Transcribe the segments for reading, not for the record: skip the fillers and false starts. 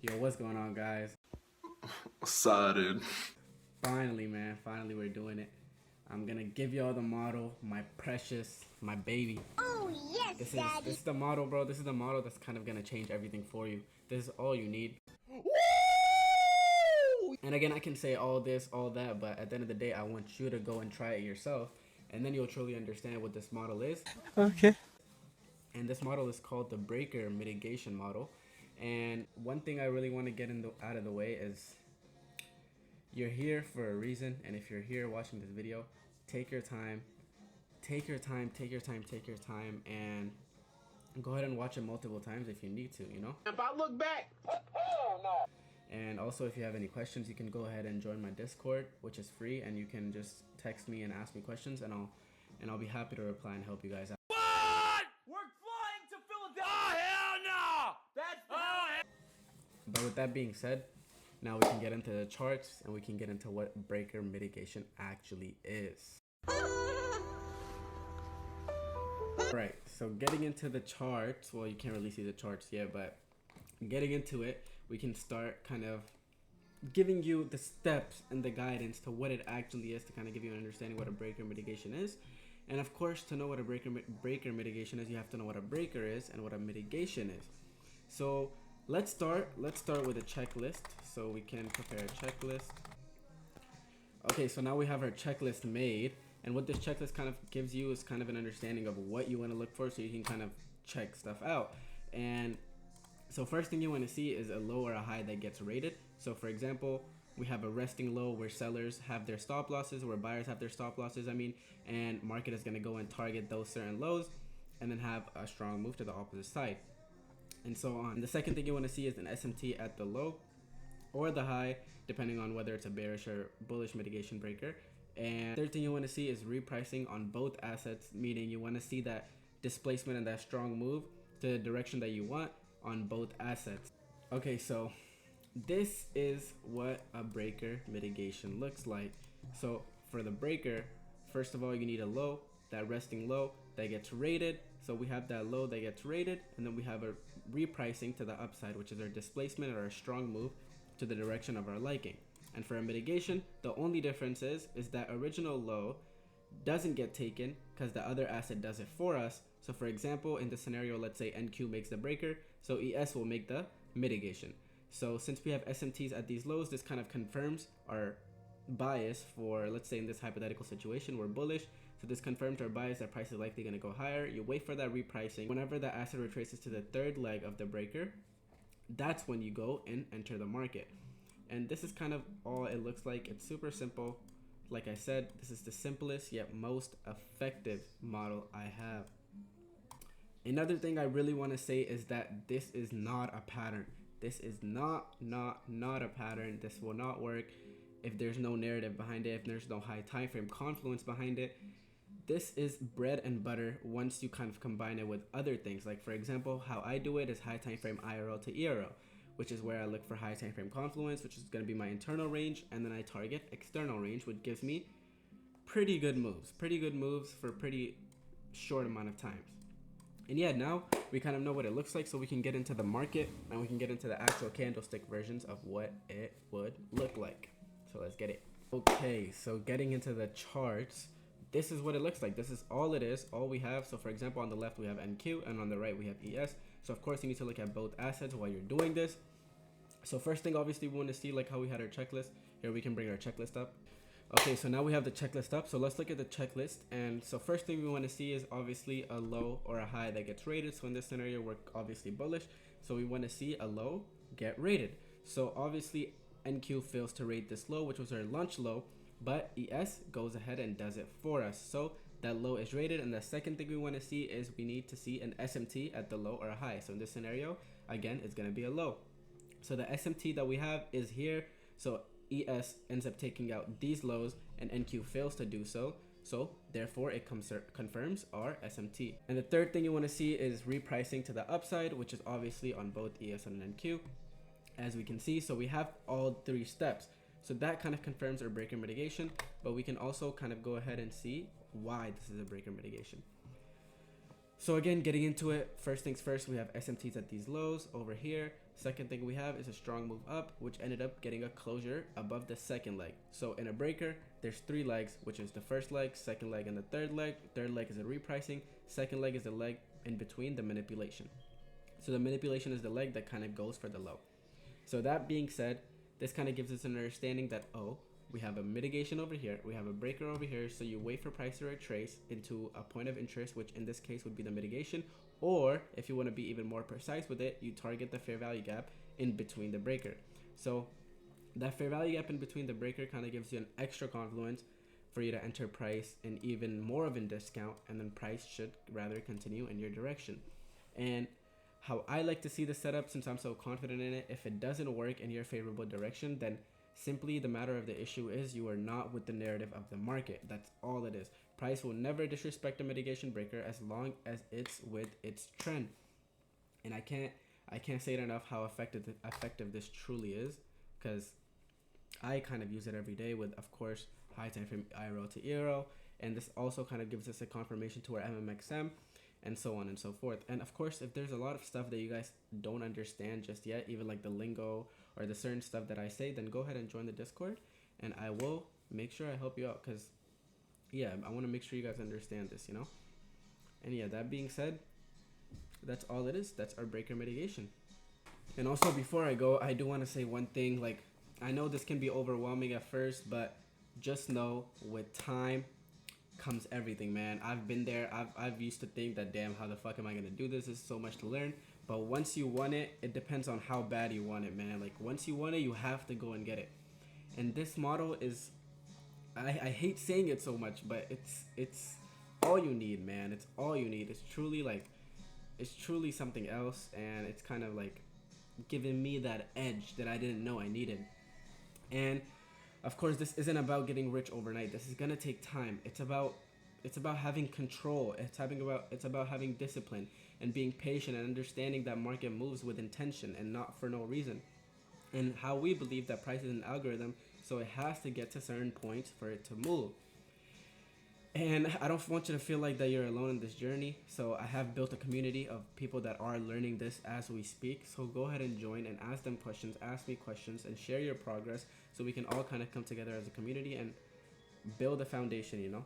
Yo, what's going on, guys? Excited. Finally, man, finally we're doing it. I'm gonna give y'all the model, my precious, my baby. Oh, yes, Daddy. This is the model, bro. This is the model that's kind of gonna change everything for you. This is all you need. Woo! And again, I can say all this, all that, but at the end of the day, I want you to go and try it yourself, and then you'll truly understand what this model is. Okay. And this model is called the breaker mitigation model. And one thing I really want to get out of the way is you're here for a reason, and if you're here watching this video, take your time, and go ahead and watch it multiple times if you need to, you know? If I look back, oh no. And also, if you have any questions, you can go ahead and join my Discord, which is free, and you can just text me and ask me questions, and I'll be happy to reply and help you guys out. What? We're flying to Philadelphia. Oh hell no! That's But with that being said, now we can get into the charts and we can get into what breaker mitigation actually is. Alright, so getting into the charts, well, you can't really see the charts yet, but getting into it, we can start kind of giving you the steps and the guidance to what it actually is, to kind of give you an understanding what a breaker mitigation is. And of course, to know what a breaker mitigation is, you have to know what a breaker is and what a mitigation is. So let's start with a checklist, so we can prepare a checklist. Okay, so now we have our checklist made, and what this checklist kind of gives you is kind of an understanding of what you want to look for, so you can kind of check stuff out. And so first thing you want to see is a low or a high that gets rated. So for example, we have a resting low where sellers have their stop losses, where buyers have their stop losses, and market is going to go and target those certain lows and then have a strong move to the opposite side, and so on. And the second thing you want to see is an SMT at the low or the high, depending on whether it's a bearish or bullish mitigation breaker. And third thing you want to see is repricing on both assets, meaning you want to see that displacement and that strong move to the direction that you want on both assets. Okay, so this is what a breaker mitigation looks like. So for the breaker, first of all, you need a low, that resting low that gets rated. So we have that low that gets rated, and then we have a repricing to the upside, which is our displacement or a strong move to the direction of our liking. And for a mitigation, the only difference is that original low doesn't get taken because the other asset does it for us. So for example, in this scenario, let's say NQ makes the breaker, so ES will make the mitigation. So since we have SMTs at these lows, this kind of confirms our bias for, let's say in this hypothetical situation, we're bullish. So this confirms our bias that price is likely going to go higher. You wait for that repricing. Whenever the asset retraces to the third leg of the breaker, that's when you go and enter the market. And this is kind of all it looks like. It's super simple. Like I said, this is the simplest yet most effective model I have. Another thing I really want to say is that this is not a pattern. This is not a pattern. This will not work if there's no narrative behind it, if there's no high time frame confluence behind it. This is bread and butter once you kind of combine it with other things. Like for example, how I do it is high time frame IRL to ERL, which is where I look for high time frame confluence, which is going to be my internal range, and then I target external range, which gives me pretty good moves for pretty short amount of times. And yeah, now we kind of know what it looks like, so we can get into the market and we can get into the actual candlestick versions of what it would look like. So let's get it. Okay, so getting into the charts, this is what it looks like. This is all it is, all we have. So for example, on the left we have NQ and on the right we have ES. So of course you need to look at both assets while you're doing this. So first thing, obviously we want to see like how we had our checklist. Here we can bring our checklist up. Okay, so now we have the checklist up. So let's look at the checklist. And so first thing we want to see is obviously a low or a high that gets rated. So in this scenario, we're obviously bullish. So we want to see a low get rated. So obviously NQ fails to rate this low, which was our lunch low, but ES goes ahead and does it for us. So that low is rated. And the second thing we want to see is we need to see an SMT at the low or a high. So in this scenario, again, it's going to be a low. So the SMT that we have is here. So ES ends up taking out these lows and NQ fails to do so. So therefore it confirms our SMT. And the third thing you want to see is repricing to the upside, which is obviously on both ES and NQ, as we can see. So we have all three steps. So that kind of confirms our breaker mitigation, but we can also kind of go ahead and see why this is a breaker mitigation. So again, getting into it, first things first, we have SMTs at these lows over here. Second thing we have is a strong move up, which ended up getting a closure above the second leg. So in a breaker, there's 3 legs, which is the first leg, second leg, and the third leg. Third leg is a repricing. Second leg is the leg in between, the manipulation. So the manipulation is the leg that kind of goes for the low. So that being said, this kind of gives us an understanding that, oh, we have a mitigation over here, we have a breaker over here, so you wait for price to retrace into a point of interest, which in this case would be the mitigation, or if you want to be even more precise with it, you target the fair value gap in between the breaker. So that fair value gap in between the breaker kind of gives you an extra confluence for you to enter price in even more of a discount, and then price should rather continue in your direction. And how I like to see the setup, since I'm so confident in it, if it doesn't work in your favorable direction, then simply the matter of the issue is you are not with the narrative of the market. That's all it is. Price will never disrespect a mitigation breaker as long as it's with its trend. And I can't say it enough how effective this truly is, because I kind of use it every day with, of course, high time frame IRO to ERO, and this also kind of gives us a confirmation to our MMXM, and so on and so forth. And of course, if there's a lot of stuff that you guys don't understand just yet, even like the lingo or the certain stuff that I say, then go ahead and join the Discord, and I will make sure I help you out, because yeah, I want to make sure you guys understand this, you know. And yeah, that being said, that's all it is. That's our breaker mitigation. And also, before I go, I do want to say one thing. Like, I know this can be overwhelming at first, but just know with time comes everything, man. I've been there. I've used to think that, damn, how the fuck am I gonna do this? There's so much to learn. But once you want it, it depends on how bad you want it, man. Like, once you want it, you have to go and get it. And this model is, I hate saying it so much, but it's all you need, man. It's all you need. It's truly something else, and it's kind of like giving me that edge that I didn't know I needed. And of course, this isn't about getting rich overnight. This is gonna take time. It's about having control. It's about having discipline and being patient and understanding that market moves with intention and not for no reason. And how we believe that price is an algorithm, so it has to get to certain points for it to move. And I don't want you to feel like that you're alone in this journey. So I have built a community of people that are learning this as we speak. So go ahead and join and ask them questions, ask me questions, and share your progress, so we can all kind of come together as a community and build a foundation, you know,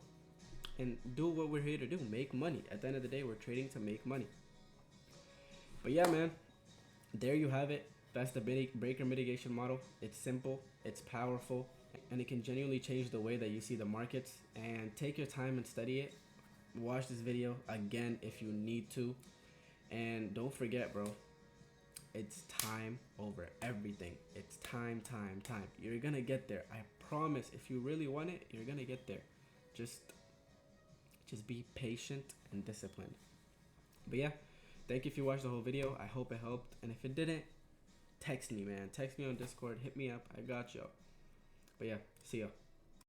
and do what we're here to do, make money. At the end of the day, we're trading to make money. But yeah, man, there you have it. That's the breaker mitigation model. It's simple, it's powerful, and it can genuinely change the way that you see the markets. And take your time and study it. Watch this video again if you need to. And don't forget, bro, it's time over everything. It's time. You're gonna get there. I promise. If you really want it, you're gonna get there. Just be patient and disciplined. But yeah, thank you if you watched the whole video. I hope it helped. And if it didn't, text me, man. Text me on Discord. Hit me up. I got you. But yeah, see ya.